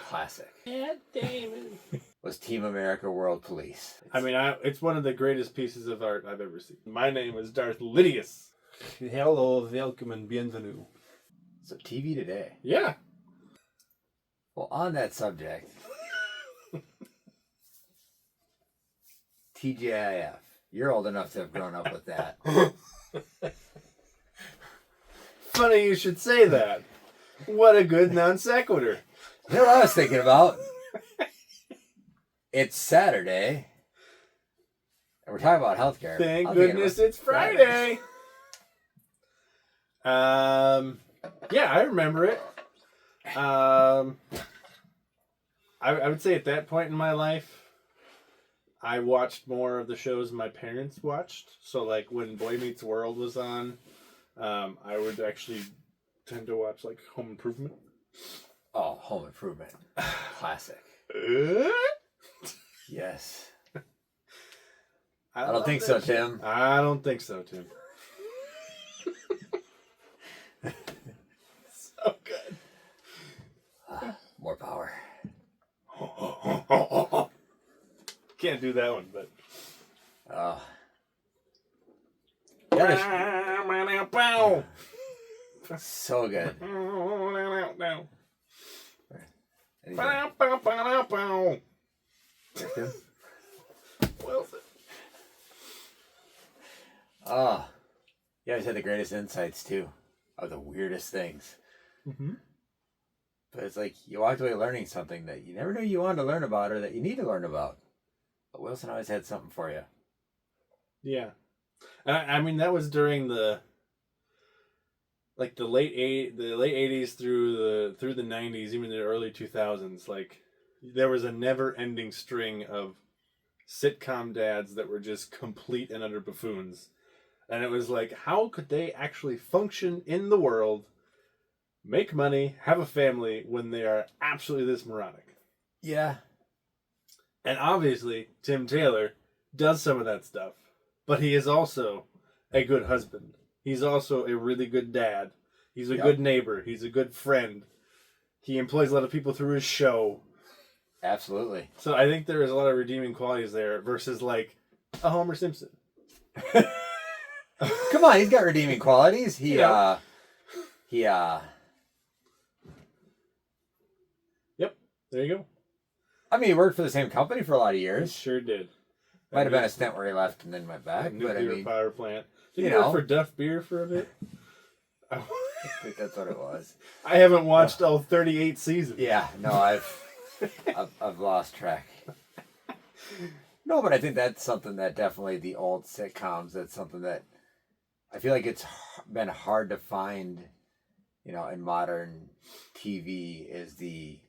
Classic. Matt Damon. Was Team America World Police. I mean, it's one of the greatest pieces of art I've ever seen. My name is Darth Lydius. Hello, welcome and bienvenue. So TV today. Yeah. Well, on that subject, TGIF. You're old enough to have grown up with that. Funny you should say that. What a good non sequitur. You know what I was thinking about? It's Saturday, and we're talking about healthcare. Thank I'm thinking goodness about it's Friday. Yeah, I remember it. I would say at that point in my life, I watched more of the shows my parents watched. So, like, when Boy Meets World was on, I would actually tend to watch, like, Home Improvement. Oh, Home Improvement. Classic. Yes. I don't think so, Tim. I don't think so, Tim. So good. More power. Can't do that one, but. So good. Wilson. Oh, you guys had the greatest insights too, of the weirdest things. Mm-hmm. But it's like you walked away learning something that you never knew you wanted to learn about or that you need to learn about. But Wilson always had something for you. Yeah, and I mean that was during the late '80s through the '90s, even the early 2000s. Like there was a never-ending string of sitcom dads that were just complete and utter buffoons, and it was like, how could they actually function in the world, make money, have a family when they are absolutely this moronic? Yeah. And obviously, Tim Taylor does some of that stuff, but he is also a good husband. He's also a really good dad. He's a good neighbor. He's a good friend. He employs a lot of people through his show. Absolutely. So I think there is a lot of redeeming qualities there versus like a Homer Simpson. Come on, he's got redeeming qualities. Yep, there you go. I mean, he worked for the same company for a lot of He years. sure did. Might have been a stint where he left and then went back. But I Nuclear mean, power plant. Did you you work know. for Duff Beer for a bit? I think that's what it was. I haven't watched all 38 seasons. Yeah, no, I've lost track. No, but I think that's something that definitely the old sitcoms, that's something that I feel like it's been hard to find, in modern TV is the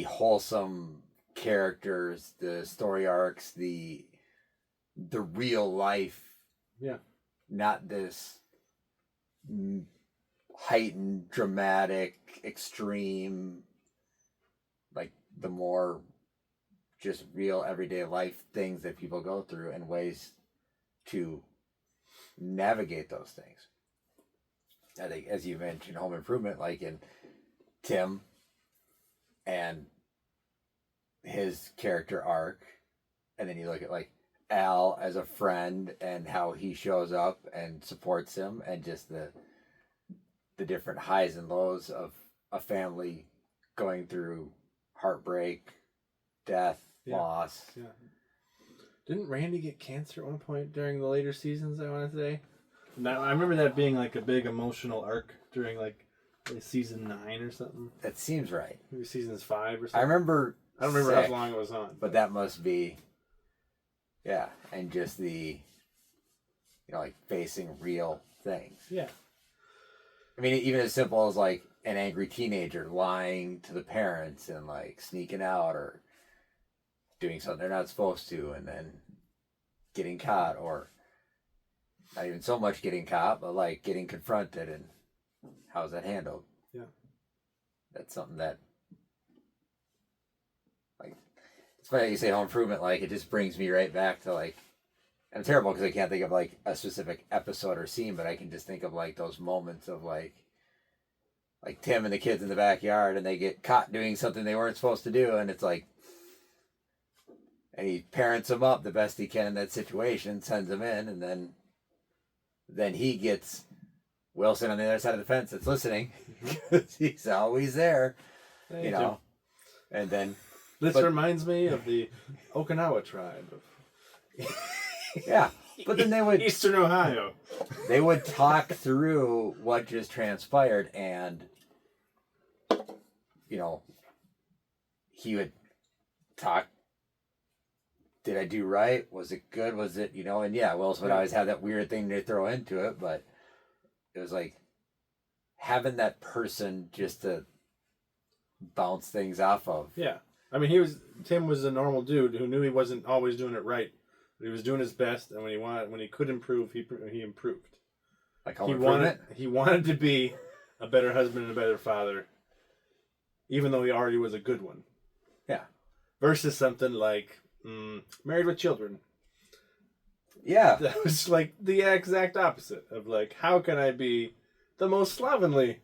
wholesome characters, the story arcs, the real life. Yeah. Not this heightened, dramatic, extreme, like the more just real everyday life things that people go through and ways to navigate those things. I think, as you mentioned, Home Improvement, like in Tim and his character arc, and then you look at like Al as a friend and how he shows up and supports him, and just the different highs and lows of a family going through heartbreak, death, loss. Yeah. Didn't Randy get cancer at one point during the later seasons, I want to say? Now, I remember that being like a big emotional arc during like season 9 or something. That seems right. Maybe seasons 5 or something. I don't remember how long it was on. But that must be, and just the, like facing real things. Yeah. I mean, even as simple as like an angry teenager lying to the parents and like sneaking out or doing something they're not supposed to and then getting caught, or not even so much getting caught, but like getting confronted, and how's that handled? Yeah. That's something that, like, it's funny that you say Home Improvement, like it just brings me right back to like, I'm terrible because I can't think of like a specific episode or scene, but I can just think of like those moments of like like Tim and the kids in the backyard, and they get caught doing something they weren't supposed to do, and it's like, and he parents them up the best he can in that situation, sends them in, and then he gets Wilson on the other side of the fence that's listening, because he's always there, Hey, you know, and then This but- reminds me of the Okinawa tribe yeah, but then they of would Eastern Ohio. talk through what just transpired, and you know, he would talk. Did I do right? Was it good? Was it, you know? And yeah, Wilson would always have that weird thing to throw into it, but it was like having that person just to bounce things off of. Yeah, I mean, Tim was a normal dude who knew he wasn't always doing it right, but he was doing his best, and when he could improve, he improved. Like home improvement. He wanted to be a better husband and a better father, even though he already was a good one. Yeah. Versus something like Married with Children. Yeah. That was like the exact opposite of like, how can I be the most slovenly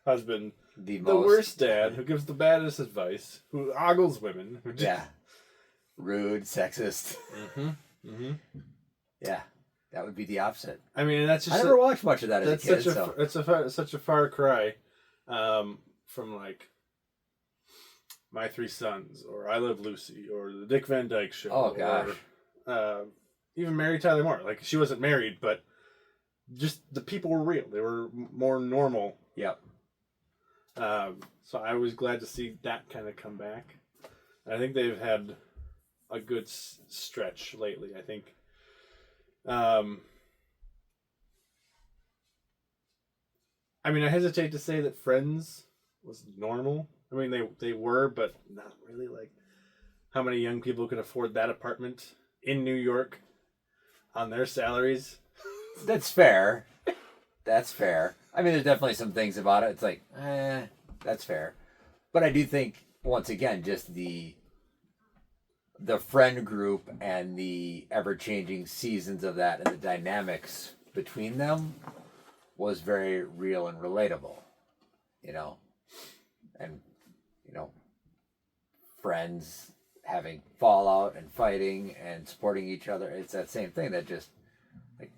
husband, The the most worst dad, who gives the baddest advice, who ogles women, who just... Yeah. Rude, sexist. Yeah. That would be the opposite. I mean, and that's just I never watched much of that as a kid. such a far cry from like My Three Sons or I Love Lucy or the Dick Van Dyke Show. Oh, gosh. Or, even Mary Tyler Moore. Like, she wasn't married, but just the people were real. They were more normal. Yep. So I was glad to see that kind of come back. I think they've had a good stretch lately. I think. I mean, I hesitate to say that Friends was normal. I mean, they were, but not really. Like, how many young people could afford that apartment in New York on their salaries? That's fair. That's fair. I mean, there's definitely some things about it. It's like, that's fair. But I do think, once again, just the friend group and the ever-changing seasons of that and the dynamics between them was very real and relatable, you know? And, you know, friends having fallout and fighting and supporting each other. It's that same thing that just, like,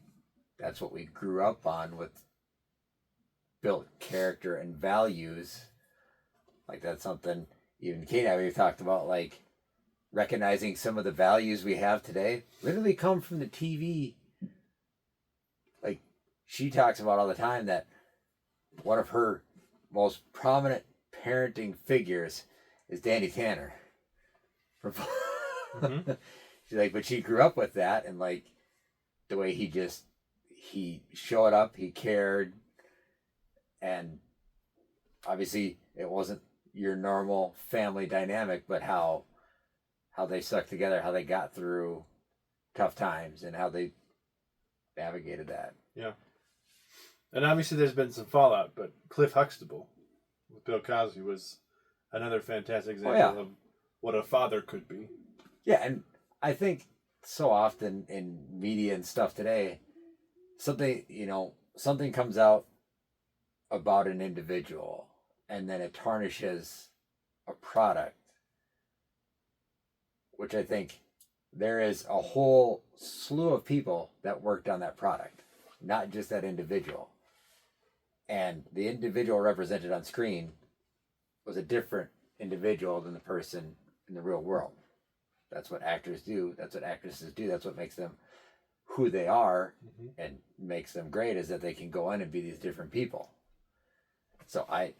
that's what we grew up on with built character and values. Like, that's something even Kate and I, we've talked about, like, recognizing some of the values we have today literally come from the TV. Like, she talks about all the time that one of her most prominent parenting figures is Danny Tanner. She's like, but she grew up with that, and like the way he showed up, he cared, and obviously it wasn't your normal family dynamic, but how they stuck together, how they got through tough times, and how they navigated that. Yeah. And obviously there's been some fallout, but Cliff Huxtable with Bill Cosby was another fantastic example of what a father could be. Yeah, and I think so often in media and stuff today, something comes out about an individual, and then it tarnishes a product, which I think there is a whole slew of people that worked on that product, not just that individual. And the individual represented on screen was a different individual than the person in the real world. That's what actors do. That's what actresses do. That's what makes them who they are and makes them great, is that they can go in and be these different people. So I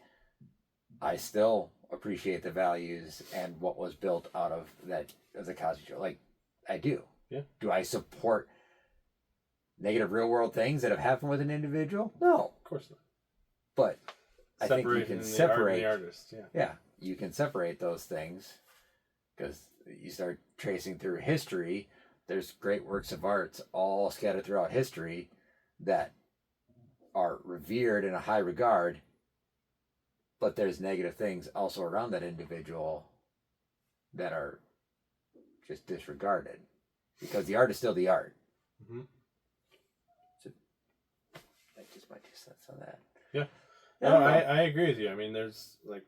still appreciate the values and what was built out of that as a Cosby Show. Like, I do. Yeah. Do I support negative real world things that have happened with an individual? No. Of course not. But I think you can separate the artist. Yeah. Yeah, you can separate those things, because you start tracing through history. There's great works of art all scattered throughout history that are revered in a high regard, but there's negative things also around that individual that are just disregarded, because the art is still the art. So, that's just my 2 cents on that. Yeah. No, I agree with you. I mean, there's like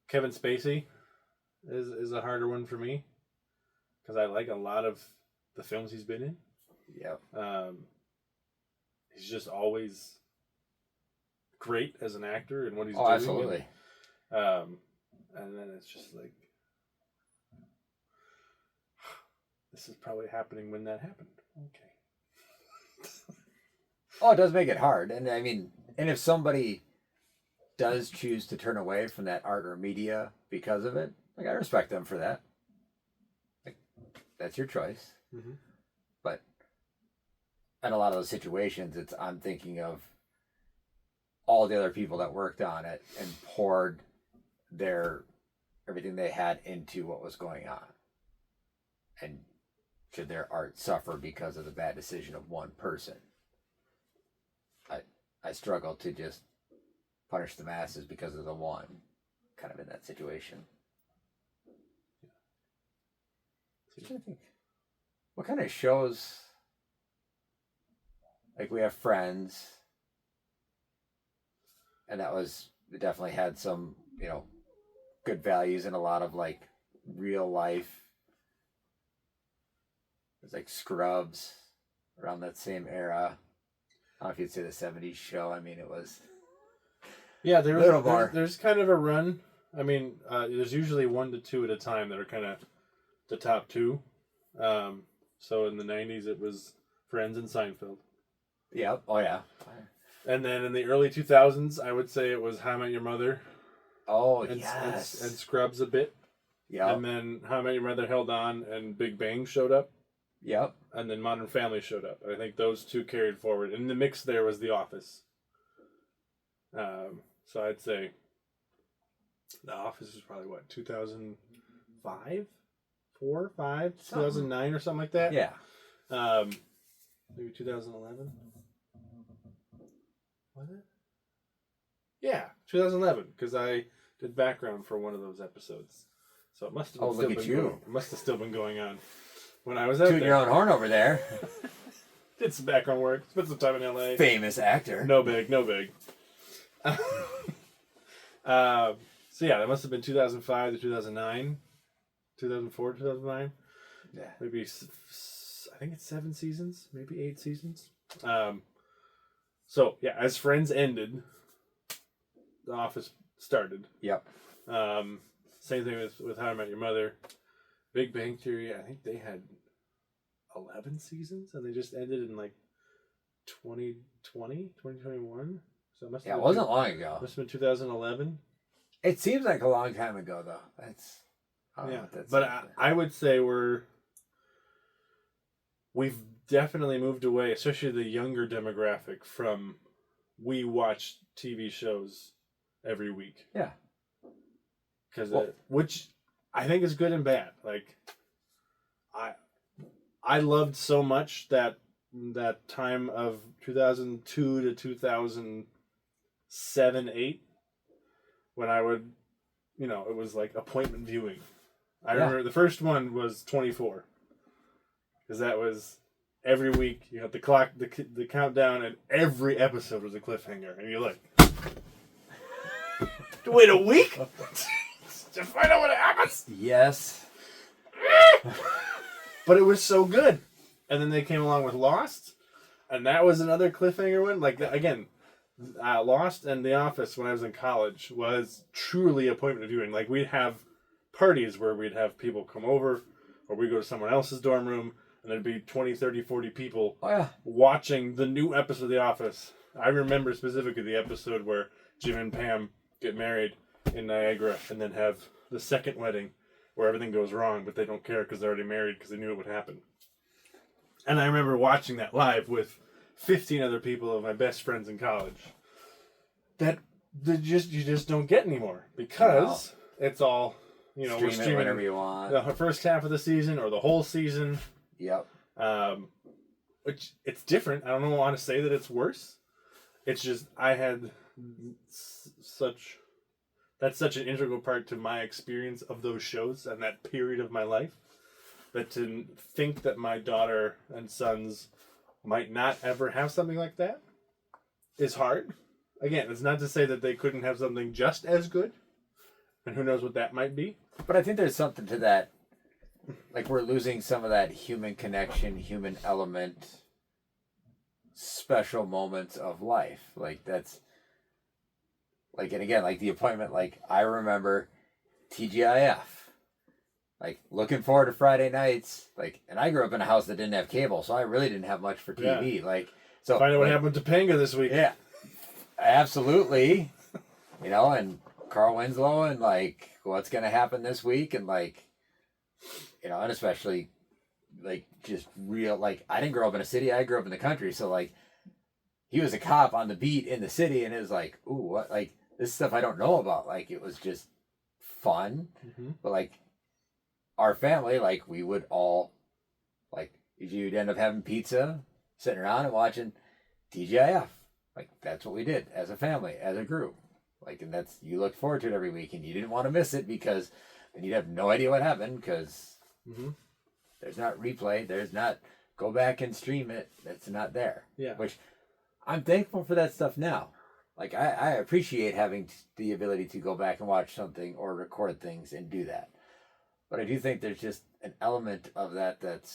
Kevin Spacey is a harder one for me because I like a lot of the films he's been in. Yep. He's just always great as an actor and what he's Oh, doing. absolutely. And then it's just like, this is probably happening when that happened. Okay. Oh, it does make it hard. And I mean, and if somebody does choose to turn away from that art or media because of it, like I respect them for that. Like, that's your choice. Mm-hmm. But in a lot of those situations, I'm thinking of all the other people that worked on it and poured everything they had into what was going on. And should their art suffer because of the bad decision of one person? I struggle to just punish the masses because of the one, kind of in that situation. I'm trying to think, what kind of shows? Like we have Friends, and it definitely had some, good values and a lot of like real life. It's like Scrubs around that same era. I don't know if you'd say the 70s show. I mean, it was. Yeah, there's kind of a run. I mean, there's usually 1 to 2 at a time that are kind of the top two. So in the 90s, it was Friends and Seinfeld. Yep. Oh, yeah. And then in the early 2000s, I would say it was How I Met Your Mother. Oh, and, yes. And Scrubs a bit. Yeah. And then How I Met Your Mother held on and Big Bang showed up. Yep. And then Modern Family showed up. I think those two carried forward. In the mix there was The Office. So I'd say The Office was probably, 2005? 4, 5? 2009 or something like that? Yeah. Maybe 2011? Was it? Yeah, 2011, because I did background for one of those episodes. So it must have Oh, look at you. It must have still been going on when I was out Tooting there. your own horn over there. Did some background work. Spent some time in LA. Famous actor. No big. So yeah, that must have been 2005 to 2009. 2004 to 2009. Yeah. Maybe, I think it's 7 seasons. Maybe 8 seasons. So yeah, as Friends ended, The Office started. Yep. Same thing with How I Met Your Mother. Big Bang Theory, I think they had 11 seasons, and they just ended in like 2021. So it must have Yeah, it been wasn't long ago. Must have been 2011. It seems like a long time ago, though. I would say we've definitely moved away, especially the younger demographic, from we watch TV shows every week. Yeah. Because which I think is good and bad. Like, I loved so much that time of 2002 to 2007, 8, when I would, it was like appointment viewing. I remember the first one was 24, because that was every week you had the clock, the countdown, and every episode was a cliffhanger, and you're like, wait a week to find out what happens. Yes. But it was so good. And then they came along with Lost, and that was another cliffhanger one. Like, again, Lost and The Office when I was in college was truly appointment viewing. Like, we'd have parties where we'd have people come over, or we'd go to someone else's dorm room, and there'd be 20, 30, 40 people watching the new episode of The Office. I remember specifically the episode where Jim and Pam get married in Niagara and then have the second wedding where everything goes wrong, but they don't care because they're already married because they knew it would happen. And I remember watching that live with 15 other people of my best friends in college. That you just don't get anymore, because it's all, we're streaming whenever you want. the first half of the season or the whole season. Yep. Which, it's different. I don't want to say that it's worse. It's just I had that's such an integral part to my experience of those shows and that period of my life, that to think that my daughter and sons might not ever have something like that is hard. again, it's not to say that they couldn't have something just as good, and who knows what that might be. But I think there's something to that. Like, we're losing some of that human connection, human element, special moments of life. Like, that's like, and again, like the appointment, like I remember TGIF, like looking forward to Friday nights. Like, and I grew up in a house that didn't have cable, so I really didn't have much for TV. Like, so Find out what like, happened to Panga this week. Yeah, absolutely. You know, and Carl Winslow, and like what's gonna happen this week, and like, you know, and especially like just real, like I didn't grow up in a city, I grew up in the country, so like he was a cop on the beat in the city, and it was like, ooh, what, like this stuff I don't know about. Like, it was just fun. But like our family, like we would all, like you'd end up having pizza, sitting around and watching TGIF. Like, that's what we did as a family, as a group. Like, and that's, you looked forward to it every week, and you didn't want to miss it, because then you'd have no idea what happened, because there's not replay, there's not go back and stream it. That's not there. Yeah. Which I'm thankful for that stuff now. Like, I appreciate having the ability to go back and watch something or record things and do that. But I do think there's just an element of that that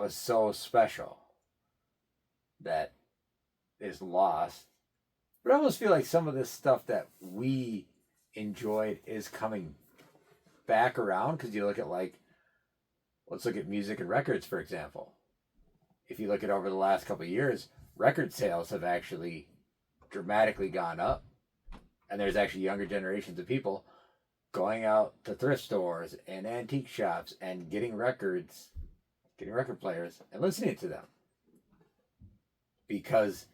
was so special that is lost. But I almost feel like some of this stuff that we enjoyed is coming back around, because you look at, like, let's look at music and records, for example. If you look at over the last couple of years, record sales have actually dramatically gone up. And there's actually younger generations of people going out to thrift stores and antique shops and getting record players and listening to them, because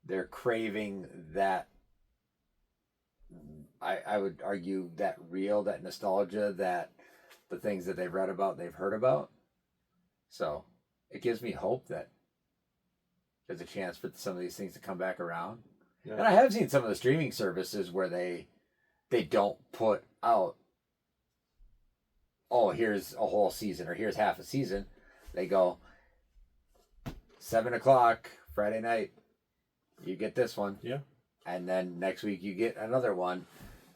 they're craving that, I would argue, that that nostalgia, that the things that they've read about, they've heard about. So it gives me hope that there's a chance for some of these things to come back around. Yeah. And I have seen some of the streaming services where they don't put out, oh, here's a whole season or here's half a season. They go 7:00 Friday night, you get this one. Yeah. And then next week you get another one.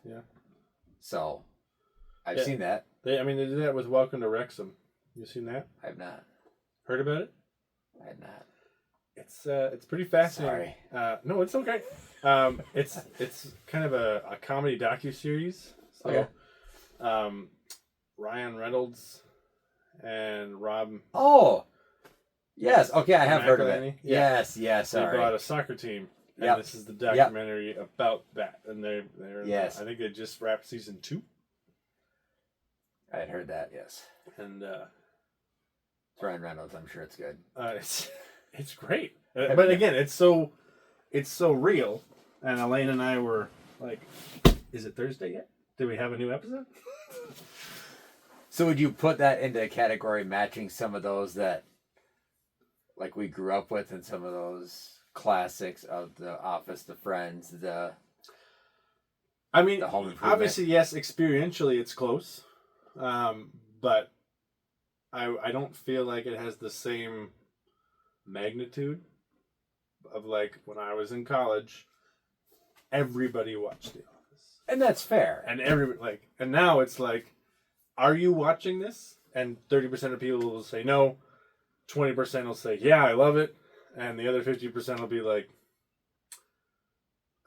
Yeah. So I've seen that. They did that with Welcome to Wrexham. You seen that? I have not. Heard about it? I have not. It's pretty fascinating. Sorry. No, it's okay. It's kind of a comedy docuseries. So, okay. Ryan Reynolds and Rob. Oh, yes. Okay, I have heard of it. Yeah. Yes. Sorry. They brought a soccer team, and Yep. this is the documentary about that. And they're yes. I think they just wrapped season 2. I had heard that. Yes. And it's Ryan Reynolds. I'm sure it's good. It's great. But again, it's so real. And Elaine and I were like, "Is it Thursday yet? Do we have a new episode?" So would you put that into a category matching some of those that, like, we grew up with, and some of those classics of The Office, The Friends, the Home Improvement? Obviously, yes, experientially it's close. But I don't feel like it has the same magnitude of, like, when I was in college, everybody watched The Office. And that's fair. And and now it's like, are you watching this? And 30% of people will say no, 20% will say, yeah, I love it, and the other 50% will be like,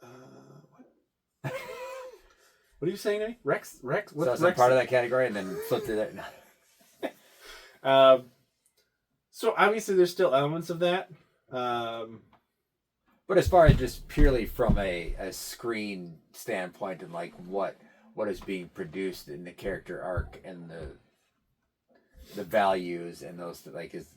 what? What are you saying to me? Rex? What's so Rex? part of that category, and then flip through that. So obviously there's still elements of that. But as far as just purely from a screen standpoint, and like what is being produced in the character arc and the values and those, like, is,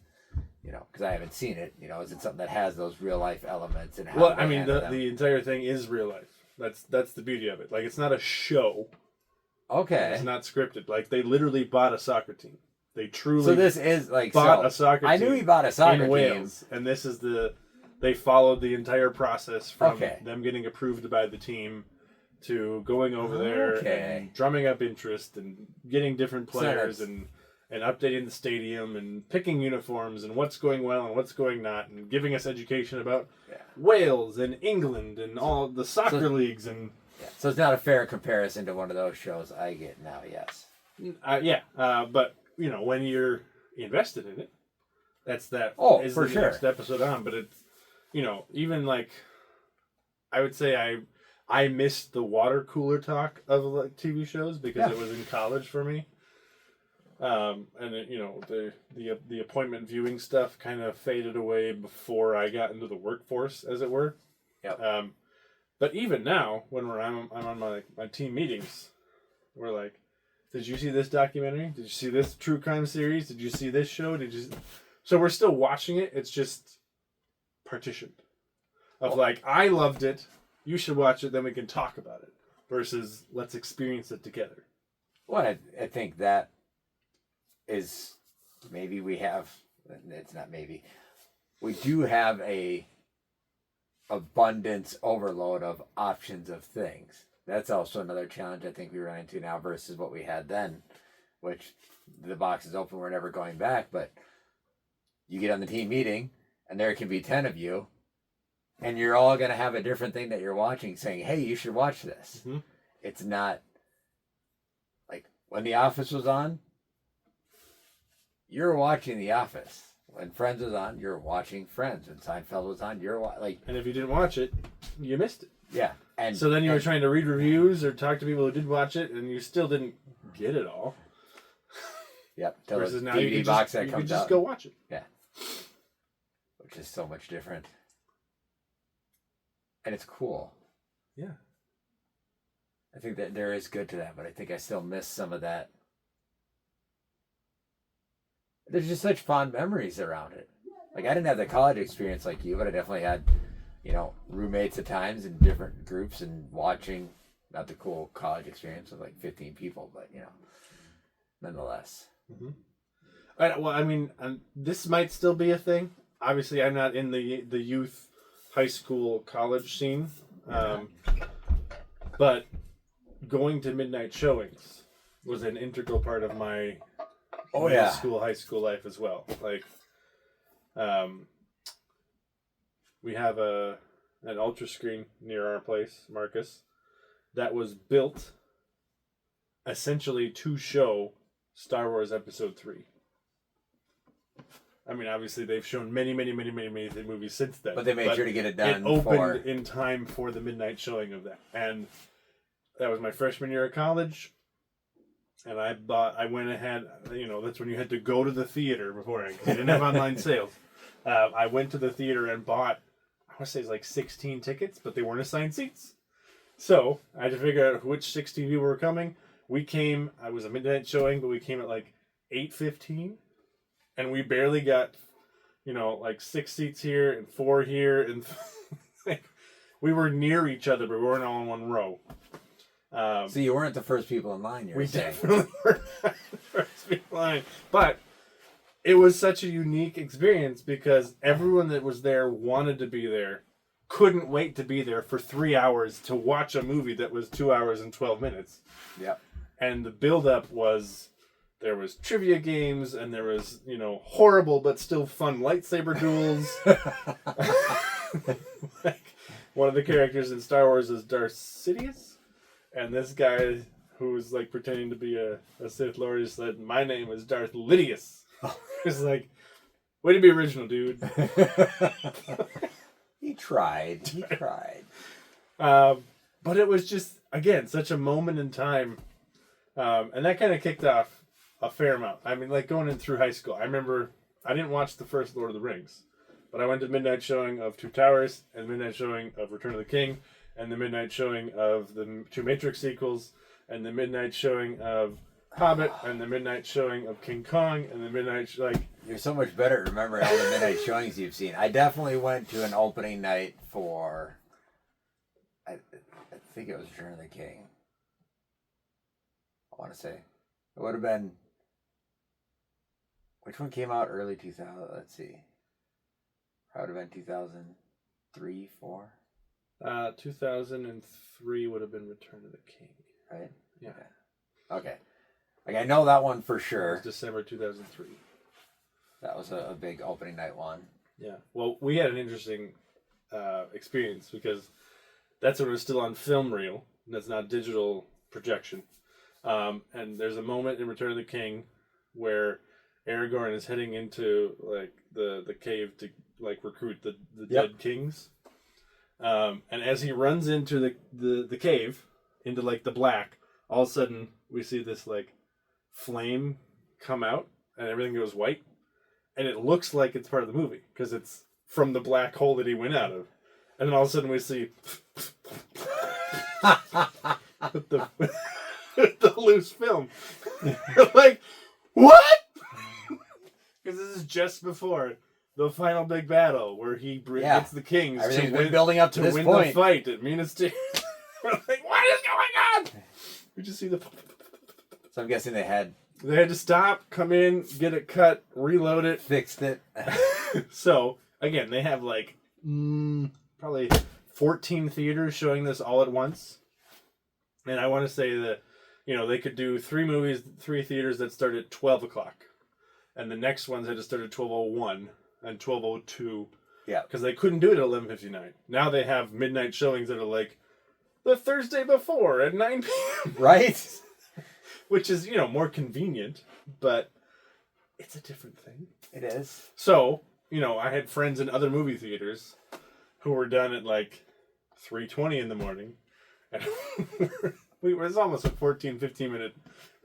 you know, because I haven't seen it, you know, is it something that has those real life elements? And how the entire thing is real life. That's the beauty of it. Like, it's not a show. Okay. It's not scripted. Like, they literally bought a soccer team. They truly. So this is like bought a soccer team. I knew he bought a soccer in Wales, and this is they followed the entire process from them getting approved by the team to going over there and drumming up interest and getting different players, and and updating the stadium and picking uniforms and what's going well and what's going not, and giving us education about Wales and England and all the soccer leagues. And so it's not a fair comparison to one of those shows I get now. Yes. But when you're invested in it, that's that. Oh, is for the sure. Next episode on, but it's even like I would say I missed the water cooler talk of like TV shows because it was in college for me. And the appointment viewing stuff kind of faded away before I got into the workforce, as it were. Yep. But even now, when I'm on my team meetings, we're like, "Did you see this documentary? Did you see this true crime series? Did you see this show? So we're still watching it. It's just partitioned. Of like, I loved it. You should watch it. Then we can talk about it. Versus let's experience it together. Well, I think that is maybe we have. It's not maybe. We do have a abundance overload of options of things. That's also another challenge I think we run into now versus what we had then, which the box is open. We're never going back. But you get on the team meeting, and there can be 10 of you, and you're all going to have a different thing that you're watching, saying, "Hey, you should watch this." Mm-hmm. It's not like when The Office was on. You're watching The Office. When Friends was on, you're watching Friends. When Seinfeld was on, you're And if you didn't watch it, you missed it. Yeah, and so then you were trying to read reviews or talk to people who did watch it, and you still didn't get it all. Yep. Till Versus the now DVD you can box just, that you comes can just out. go watch it. Yeah. Which is so much different, and it's cool. Yeah. I think that there is good to that, but I think I still miss some of that. There's just such fond memories around it. Like, I didn't have the college experience like you, but I definitely had, roommates at times in different groups and watching, not the cool college experience with like 15 people, but, nonetheless. Mm-hmm. Well, I mean, this might still be a thing. Obviously, I'm not in the youth, high school, college scene. But going to midnight showings was an integral part of my middle school, high school life as well. Like, we have an ultra screen near our place, Marcus, that was built essentially to show Star Wars Episode 3. I mean, obviously they've shown many movies since then. But they made sure to get it done. It opened in time for the midnight showing of that, and that was my freshman year of college. And I went ahead. That's when you had to go to the theater beforehand because they didn't have online sales. I went to the theater and bought, I want to say it's like 16 tickets, but they weren't assigned seats. So I had to figure out which 16 people were coming. We came. I was a midnight showing, but we came at like 8:15. And we barely got, like 6 seats here and 4 here, and we were near each other, but we weren't all in one row. So you weren't the first people in line. We definitely weren't the first people in line, but it was such a unique experience because everyone that was there wanted to be there, couldn't wait to be there for 3 hours to watch a movie that was 2 hours and 12 minutes. Yep. And the build-up was. There was trivia games, and there was, horrible but still fun lightsaber duels. Like, one of the characters in Star Wars is Darth Sidious, and this guy who was like pretending to be a Sith Lord just said, "My name is Darth Lydius." It's like, way to be original, dude. He tried. But it was just, again, such a moment in time, and that kind of kicked off a fair amount. I mean, like going in through high school. I remember I didn't watch the first Lord of the Rings, but I went to midnight showing of Two Towers and midnight showing of Return of the King and the midnight showing of the 2 Matrix sequels and the midnight showing of Hobbit and the midnight showing of King Kong and the midnight You're so much better at remembering all the midnight showings you've seen. I definitely went to an opening night for I think it was Return of the King. I want to say it would have been. Which one came out early 2000? Let's see. That would have been 2003, 4? 2003 would have been Return of the King. Right? Yeah. Okay. Like, I know that one for It was sure. December 2003. That was a big opening night one. Yeah. Well, we had an interesting experience because that's when it was still on film reel. And that's not digital projection. And there's a moment in Return of the King where Aragorn is heading into like the cave to like recruit the dead kings. And as he runs into the cave, into like the black, all of a sudden we see this like flame come out and everything goes white. And it looks like it's part of the movie because it's from the black hole that he went out of. And then all of a sudden we see with the loose film. Like, what? Because this is just before the final big battle where he gets the kings Everything's been building up to this win point. the fight at Minas Tirith. We're like, what is going on? We just see the... So I'm guessing they had to stop, come in, get it cut, reload it. fixed it. So, again, they have like probably 14 theaters showing this all at once. And I want to say that, they could do 3 theaters that start at 12 o'clock. And the next ones had to start at 12:01 and 12:02. Yeah. Because they couldn't do it at 11:59. Now they have midnight showings that are like the Thursday before at 9 p.m. Right? Which is, more convenient, but it's a different thing. It is. So, I had friends in other movie theaters who were done at like 3:20 in the morning. And it was almost a 15 minute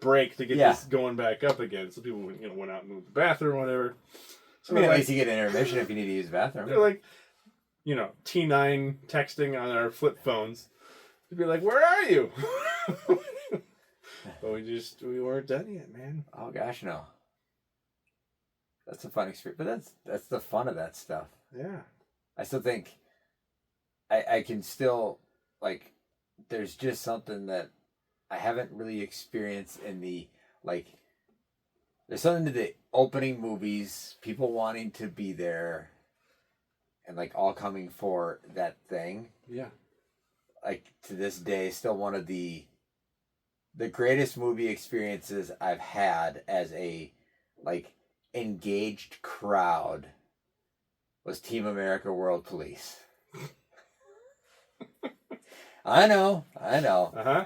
break to get this going back up again. So people, went out and moved the bathroom or whatever. So at least you get an intermission if you need to use the bathroom. They're like, T9 texting on our flip phones. They'd be like, where are you? But we weren't done yet, man. Oh gosh, no. That's a fun experience, but that's the fun of that stuff. Yeah. I still think I can still like. There's just something that I haven't really experienced in the like. There's something to the opening movies, people wanting to be there, and like all coming for that thing. Yeah. Like to this day, still one of the greatest movie experiences I've had as a like engaged crowd was Team America World Police. I know. Uh-huh.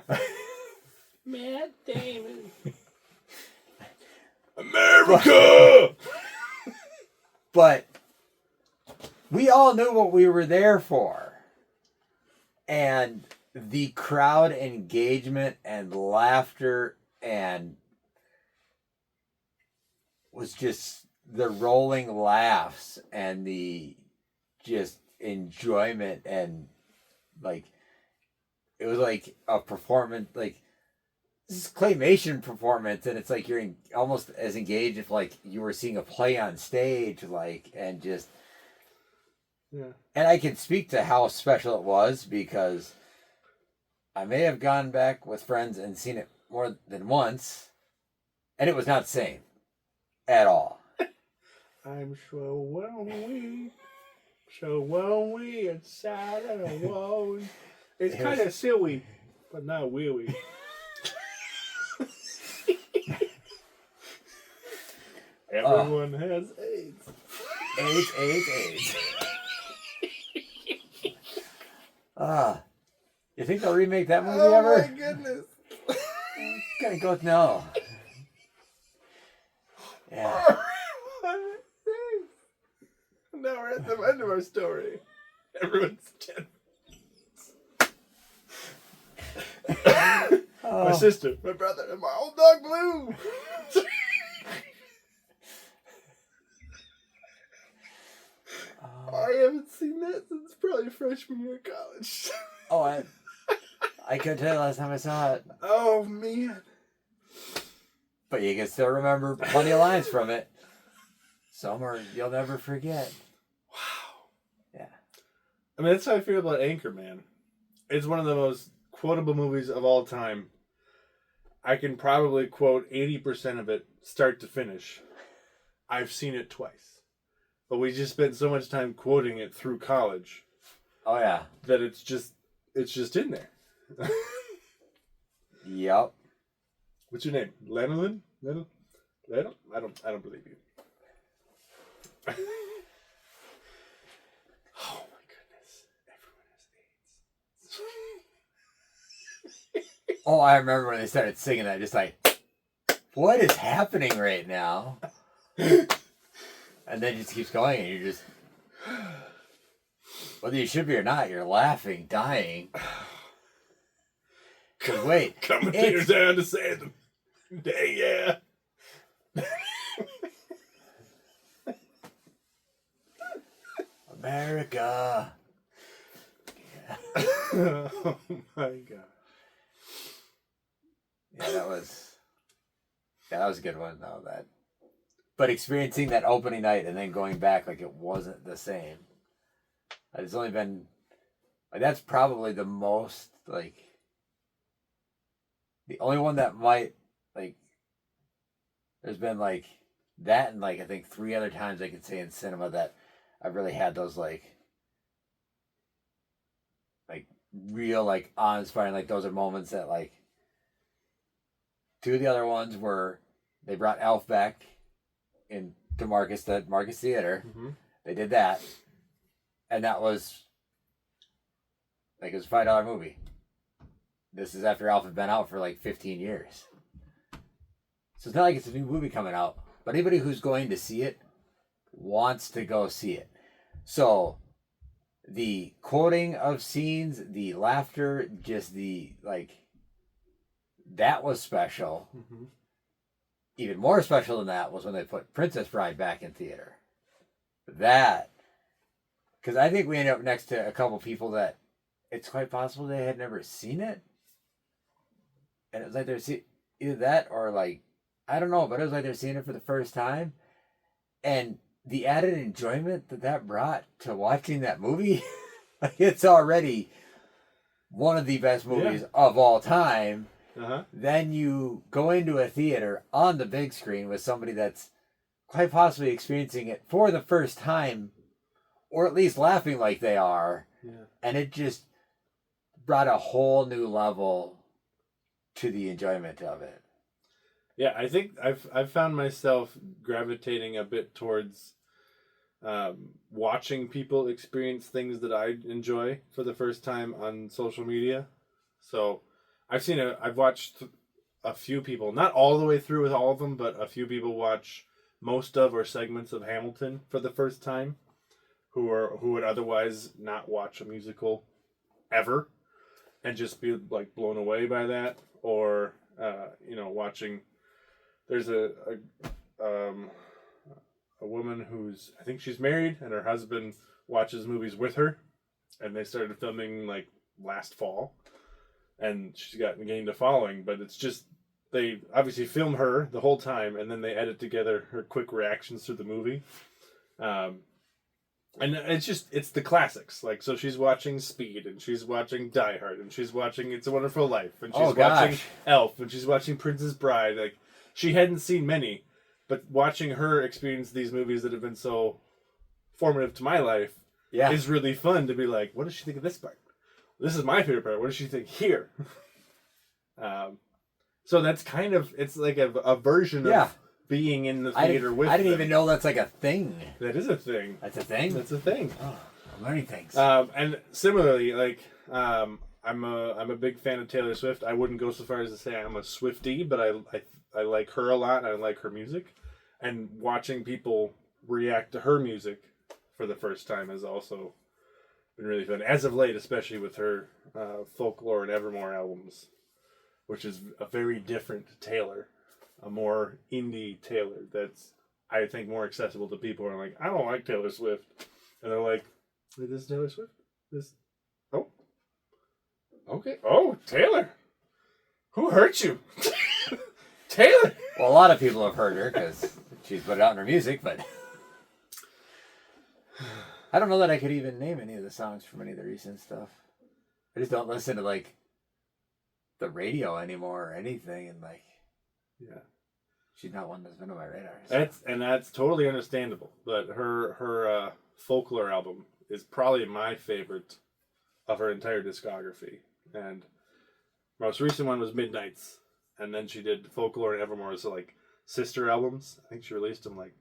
Matt Damon. America! But we all knew what we were there for. And the crowd engagement and laughter and was just the rolling laughs and the just enjoyment and like it was like a performance like this is claymation performance and it's like you're almost as engaged if like you were seeing a play on stage like and just and I can speak to how special it was because I may have gone back with friends and seen it more than once and it was not the same at all. I'm so lonely inside of the walls. It's kind of silly, but not really. Everyone has AIDS. AIDS. You think they'll remake that movie ever? Oh my goodness. I'm gonna go with no. Yeah. Now we're at the end of our story. Everyone's dead. My sister, my brother, and my old dog Blue. I haven't seen that since probably freshman year of college. Oh, I couldn't tell you last time I saw it. Oh, man. But you can still remember plenty of lines from it. Some are you'll never forget. Wow. Yeah. I mean, that's how I feel about Anchorman. It's one of the most quotable movies of all time. I can probably quote 80% of it start to finish. I've seen it twice. But we just spent so much time quoting it through college. Oh, yeah. That it's just in there. Yep. What's your name? Lanolin? Lenol? Lenol? I don't believe you. Oh my goodness. Everyone has AIDS. Oh, I remember when they started singing that, just like, what is happening right now? And then it just keeps going, and you're just, whether you should be or not, you're laughing, dying. Because wait, Commentators down to say them. Dang, yeah. America. Oh my god. Yeah, that was a good one though. But experiencing that opening night and then going back like it wasn't the same. It's only been like that's probably the most like the only one that might like. There's been like that and like I think 3 other times I could say in cinema that I've really had those like real like awe-inspiring like those are moments that like 2 of the other ones were they brought Elf back in to Marcus Theater. Mm-hmm. They did that, and that was like it was a $5 movie. This is after Elf had been out for like 15 years. So it's not like it's a new movie coming out, but anybody who's going to see it wants to go see it. So the quoting of scenes, the laughter, just the like, that was special. Mm-hmm. Even more special than that was when they put Princess Bride back in theater. That, because I think we ended up next to a couple people that it's quite possible they had never seen it. And it was like they're seeing either that or like, I don't know, but it was like they're seeing it for the first time. And the added enjoyment that brought to watching that movie, like it's already one of the best movies of all time. Uh-huh. Then you go into a theater on the big screen with somebody that's quite possibly experiencing it for the first time, or at least laughing like they are. Yeah. And it just brought a whole new level to the enjoyment of it. Yeah, I think I've found myself gravitating a bit towards watching people experience things that I enjoy for the first time on social media. So I've watched a few people, not all the way through with all of them, but a few people watch most of or segments of Hamilton for the first time, who would otherwise not watch a musical ever, and just be like blown away by that, or watching. There's a woman who's I think she's married and her husband watches movies with her, and they started filming like last fall, and she's gained a following. But it's just they obviously film her the whole time, and then they edit together her quick reactions to the movie. And it's the classics. Like, so she's watching Speed, and she's watching Die Hard, and she's watching It's a Wonderful Life, and she's watching Elf, and she's watching Princess Bride. Like, she hadn't seen many, but watching her experience these movies that have been so formative to my life is really fun to be like, what does she think of this part? This is my favorite part. What does she think here? So that's kind of, it's like a version of being in the theater with them. I didn't even know that's like a thing. That is a thing. That's a thing? That's a thing. Oh, I'm learning things. And similarly, like, I'm a big fan of Taylor Swift. I wouldn't go so far as to say I'm a Swiftie, but I like her a lot, and I like her music. And watching people react to her music for the first time has also been really fun. As of late, especially with her Folklore and Evermore albums, which is a very different Taylor, a more indie Taylor that's, I think, more accessible to people who are like, I don't like Taylor Swift. And they're like, this is Taylor Swift? Oh. Okay. Oh, Taylor. Who hurt you? Taylor. Well, a lot of people have heard her because she's put it out in her music, but I don't know that I could even name any of the songs from any of the recent stuff. I just don't listen to like the radio anymore or anything, and like, she's not one that's been on my radar. So. That's totally understandable. But her Folklore album is probably my favorite of her entire discography, and most recent one was Midnights, and then she did Folklore and Evermore, so like sister albums. I think she released them like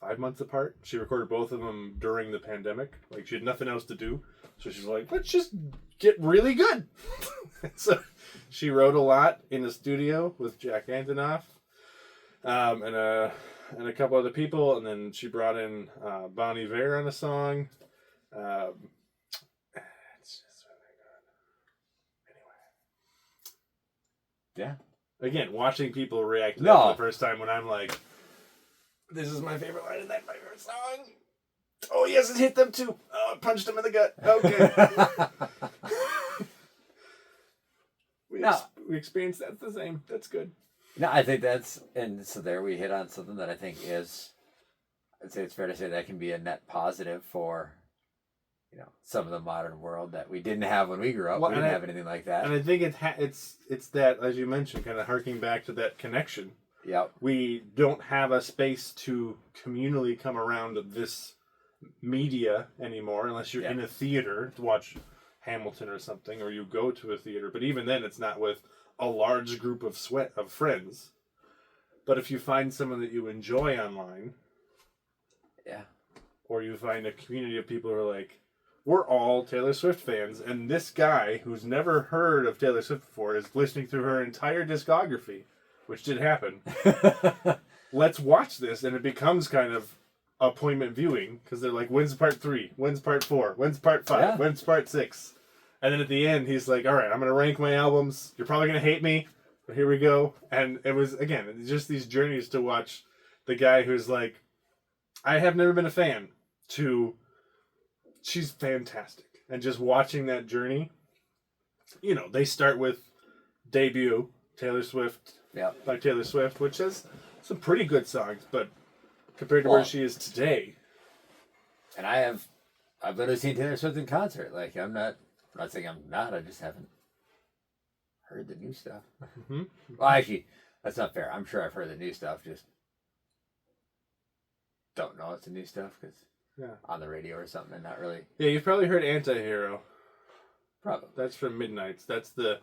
5 months apart. She recorded both of them during the pandemic. Like she had nothing else to do, so she's like, let's just get really good. So she wrote a lot in the studio with Jack Antonoff, and a couple other people, and then she brought in Bon Iver on a song. It's just really good. Anyway. Yeah. Again, watching people react to that No. for the first time when I'm like, this is my favorite line in that my favorite song. Oh, yes, it hit them too. Oh, it punched them in the gut. Okay. We experienced that the same. That's good. No, I think that's, and so there we hit on something that I think is, I'd say it's fair to say that can be a net positive for, some of the modern world that we didn't have when we grew up. Well, we didn't have anything like that. And I think it's that, as you mentioned, kind of harking back to that connection. Yep. We don't have a space to communally come around this media anymore unless you're in a theater to watch Hamilton or something, or you go to a theater. But even then, it's not with a large group of friends. But if you find someone that you enjoy online, Yeah. or you find a community of people who are like, we're all Taylor Swift fans, and this guy who's never heard of Taylor Swift before is listening through her entire discography, which did happen. Let's watch this, and it becomes kind of appointment viewing, because they're like, when's part 3? When's part 4? When's part 5? Yeah. When's part 6? And then at the end, he's like, all right, I'm going to rank my albums. You're probably going to hate me, but here we go. And it was, again, it's just these journeys to watch the guy who's like, I have never been a fan, to she's fantastic. And just watching that journey, they start with Debut, Taylor Swift, by Taylor Swift, which has some pretty good songs, but compared to where she is today. And I've literally seen Taylor Swift in concert. Like, I'm not saying I'm not, I just haven't heard the new stuff. Mm-hmm. Well, actually, that's not fair. I'm sure I've heard the new stuff, just don't know it's the new stuff because on the radio or something, and not really. Yeah, you've probably heard Anti-Hero. Probably. That's from Midnights. That's the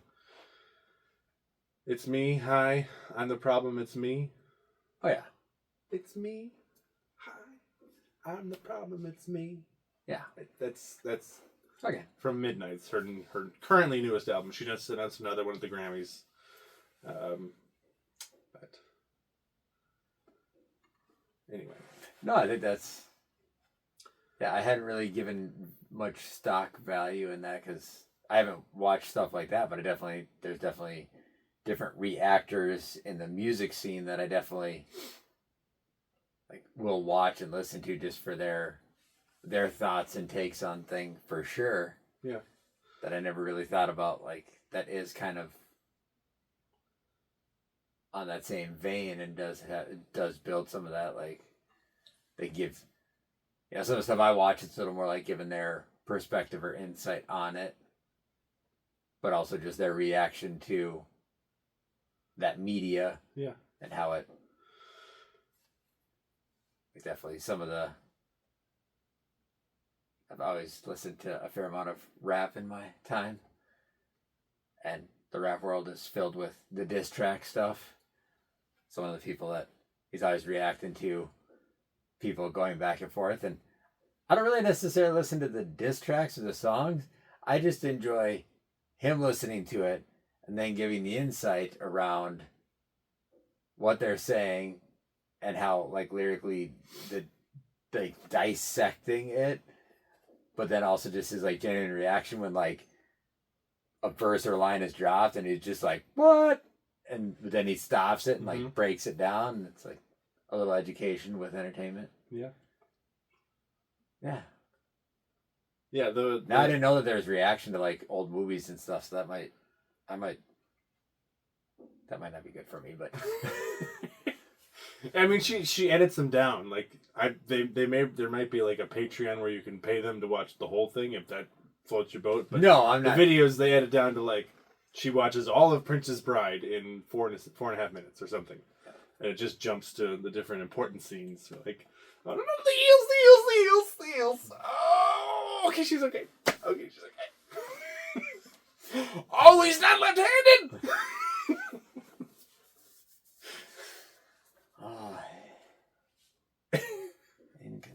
It's Me, hi, I'm the problem, it's me. Oh, yeah. It's me, hi, I'm the problem, it's me. Yeah. That's okay. From Midnights, her currently newest album. She just announced another one at the Grammys. But anyway. No, I think that's... Yeah, I hadn't really given much stock value in that because I haven't watched stuff like that, but there's definitely different reactors in the music scene that I definitely will watch and listen to just for their thoughts and takes on things for sure. Yeah. That I never really thought about, that is kind of on that same vein and does build some of that, they give, some of the stuff I watch, it's a little more like giving their perspective or insight on it, but also just their reaction to that media. Yeah. And how it, definitely some of the, I've always listened to a fair amount of rap in my time, and the rap world is filled with the diss track stuff. So one of the people that he's always reacting to people going back and forth, and I don't really necessarily listen to the diss tracks or the songs. I just enjoy him listening to it and then giving the insight around what they're saying and how lyrically they dissecting it, but then also just his genuine reaction when a verse or line is dropped and he's just like, what? And then he stops it and breaks it down, and it's a little education with entertainment. Yeah. Yeah. Yeah. Now I didn't know that there was reaction to old movies and stuff, so that might not be good for me, but I mean, she edits them down. There might be a Patreon where you can pay them to watch the whole thing if that floats your boat. But no, I'm not. The videos they edit down to she watches all of Princess Bride in 4.5 minutes or something, and it just jumps to the different important scenes. I don't know, Seals. Oh, okay, she's okay. Oh, he's not left-handed.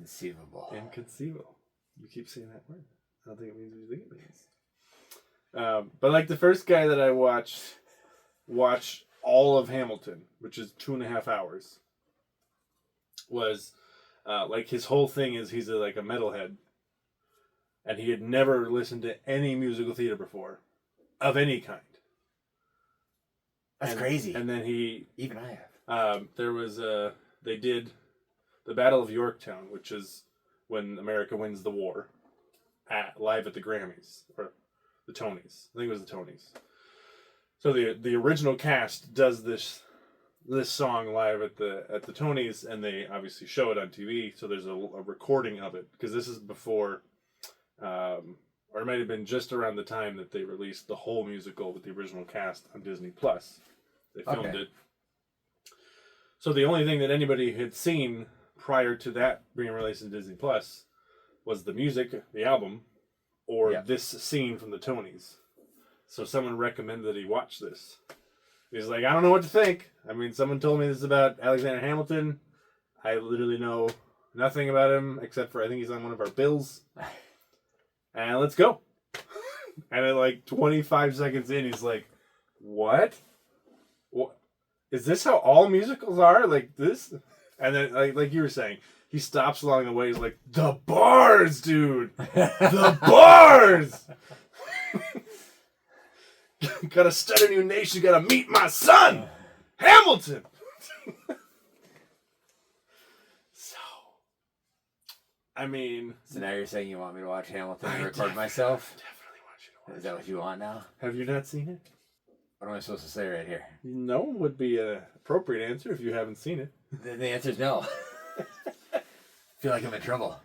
Inconceivable. Inconceivable. You keep saying that word. I don't think it means what you think it means. But like the first guy that I watched all of Hamilton, which is 2.5 hours, was like his whole thing is he's like a metalhead, and he had never listened to any musical theater before, of any kind. That's crazy. And then even I have. there was they did the Battle of Yorktown, which is when America wins the war, live at the Grammys or the Tonys. I think it was the Tonys. So the original cast does this song live at the Tonys, and they obviously show it on TV. So there's a recording of it, because this is before, or it might have been just around the time that they released the whole musical with the original cast on Disney Plus. They filmed it. So the only thing that anybody had seen prior to that being released in Disney Plus was the music, the album, or this scene from the Tonys. So someone recommended that he watch this. He's like, I don't know what to think. I mean, someone told me this is about Alexander Hamilton. I literally know nothing about him except for I think he's on one of our bills. And let's go. And at like 25 seconds in, he's like, what? What? Is this how all musicals are? Like this? And then, like you were saying, he stops along the way. He's like, the bars, dude. The bars. Gotta start a new nation. Gotta meet my son, Hamilton. So, I mean. So now you're saying you want me to watch Hamilton and record myself? Definitely want you to watch. Is that what you want now? Have you not seen it? What am I supposed to say right here? No would be an appropriate answer if you haven't seen it. The answer is no. I feel like I'm in trouble.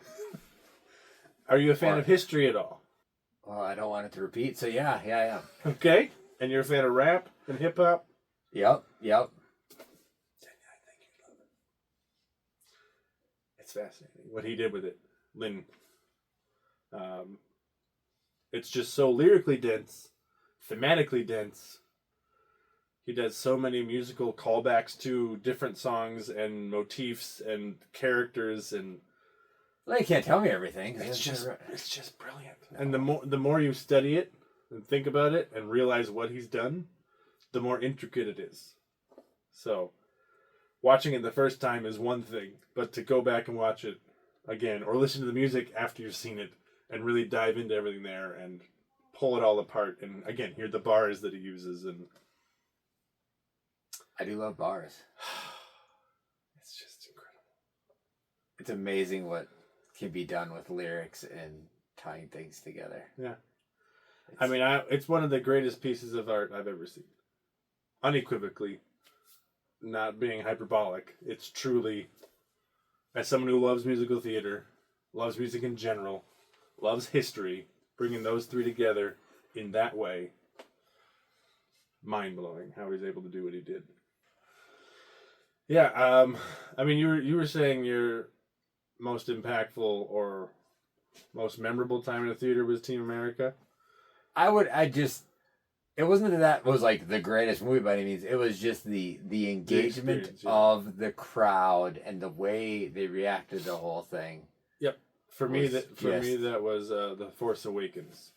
Are you a fan of history at all? Well, I don't want it to repeat, so yeah, I am. Okay. And you're a fan of rap and hip hop? Yep. Then I think you'd love it. It's fascinating what he did with it, Lin. It's just so lyrically dense, thematically dense. He does so many musical callbacks to different songs and motifs and characters, and Well, you can't tell me everything. it's just brilliant. And the more you study it and think about it and realize what he's done, the more intricate it is. So, watching it the first time is one thing, but to go back and watch it again, or listen to the music after you've seen it, and really dive into everything there and pull it all apart, and again, hear the bars that he uses, and I do love bars. it's just incredible. It's amazing what can be done with lyrics and tying things together. Yeah. It's one of the greatest pieces of art I've ever seen. Unequivocally, not being hyperbolic. It's truly, as someone who loves musical theater, loves music in general, loves history, bringing those three together in that way, mind-blowing how he's able to do what he did. Yeah, you were saying your most impactful or most memorable time in the theater was Team America? It wasn't that it was like the greatest movie by any means. It was just the engagement of the crowd and the way they reacted to the whole thing. Yep. For me, that was The Force Awakens.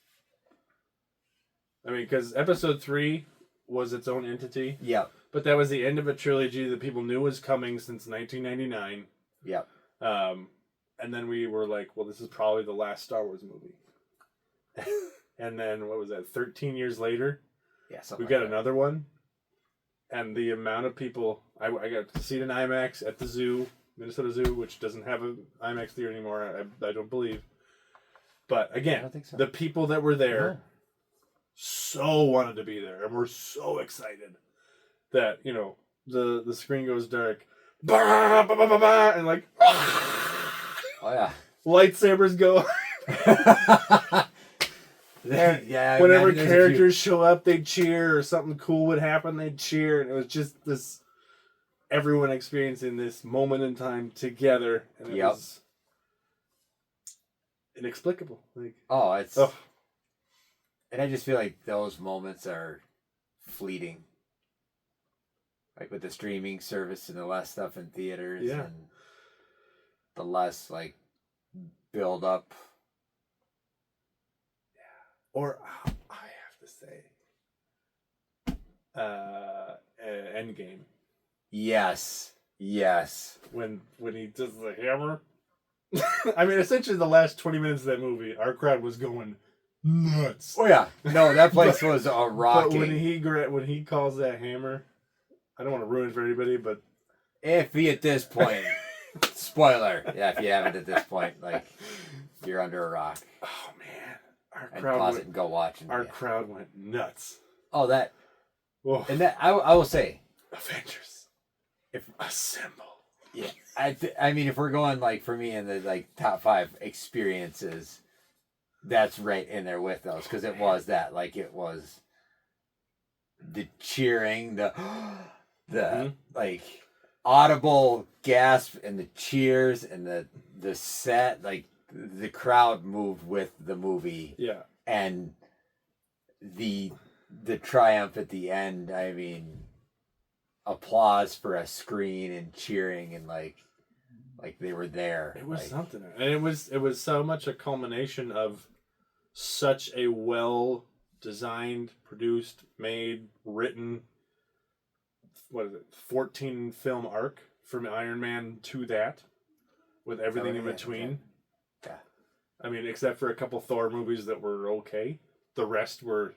I mean, because Episode 3 was its own entity. Yep. But that was the end of a trilogy that people knew was coming since 1999. Yep. And then we were like, well, this is probably the last Star Wars movie. And then, what was that, 13 years later? Yeah, we got another one. And the amount of people... I got to see it in IMAX at the zoo, Minnesota Zoo, which doesn't have an IMAX theater anymore, I don't believe. But again, I don't think so. The people that were there so wanted to be there, and were so excited that, the screen goes dark. Bah, bah, bah, bah, bah, and like... Oh, yeah. Lightsabers go... Yeah, whenever characters show up, they'd cheer, or something cool would happen, they'd cheer, and it was just this everyone experiencing this moment in time together, and it was inexplicable. Like, and I just feel like those moments are fleeting, like with the streaming service and the less stuff in theaters, and the less like build up. Or I have to say, Endgame. Yes. When he does the hammer. I mean, essentially, the last 20 minutes of that movie, our crowd was going nuts. Oh yeah, no, that place was a But rocking. when he calls that hammer, I don't want to ruin it for anybody, but If you at this point, spoiler, yeah, if you haven't at this point, like you're under a rock, oh man, our and crowd pause went, it and go watch. And, our yeah. crowd went nuts. Oh, that Whoa. and that I will say, Avengers, if assemble. yeah, I mean, if we're going like for me in the like top 5 experiences, that's right in there with those because it was that like it was the cheering, the like audible gasp and the cheers and the set, like the crowd moved with the movie. Yeah. And the triumph at the end, I mean, applause for a screen and cheering and like they were there. It was like, something, and it was so much a culmination of such a well designed, produced, made, written. What is it? 14 film arc from Iron Man to that, with everything in between. Yeah. I mean, except for a couple Thor movies that were okay, the rest were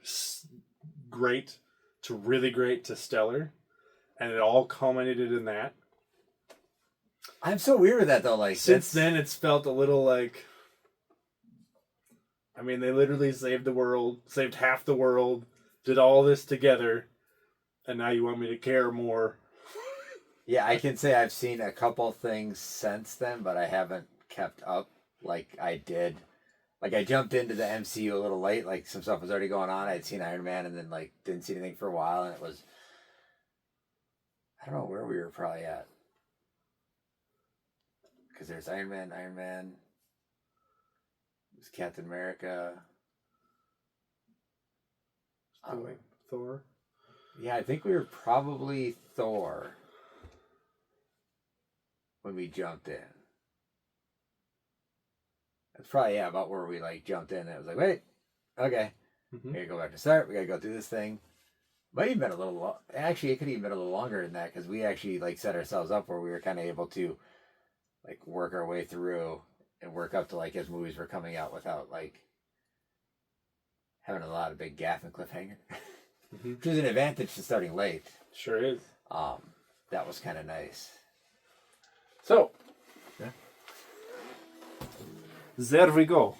great to really great to stellar, and it all culminated in that. I'm so weird with that though. Like Since then, it's felt a little like. I mean, they literally saved the world, saved half the world, did all this together, and now you want me to care more. Yeah, I can say I've seen a couple things since then, but I haven't kept up like I did. Like I jumped into the MCU a little late. Like some stuff was already going on. I'd seen Iron Man and then like didn't see anything for a while, and it was. I don't know where we were probably at. Because there's Iron Man. There's Captain America. Thor. Yeah, I think we were probably Thor when we jumped in. That's probably about where we like jumped in. And it was like, wait, okay, we gotta go back to start. We gotta go through this thing. Might even been a little. Actually, it could even been a little longer than that because we actually like set ourselves up where we were kind of able to like work our way through and work up to like as movies were coming out without like having a lot of big gaff and cliffhanger, which is an advantage to starting late. Sure is. That was kind of nice. So, Yeah. there we go.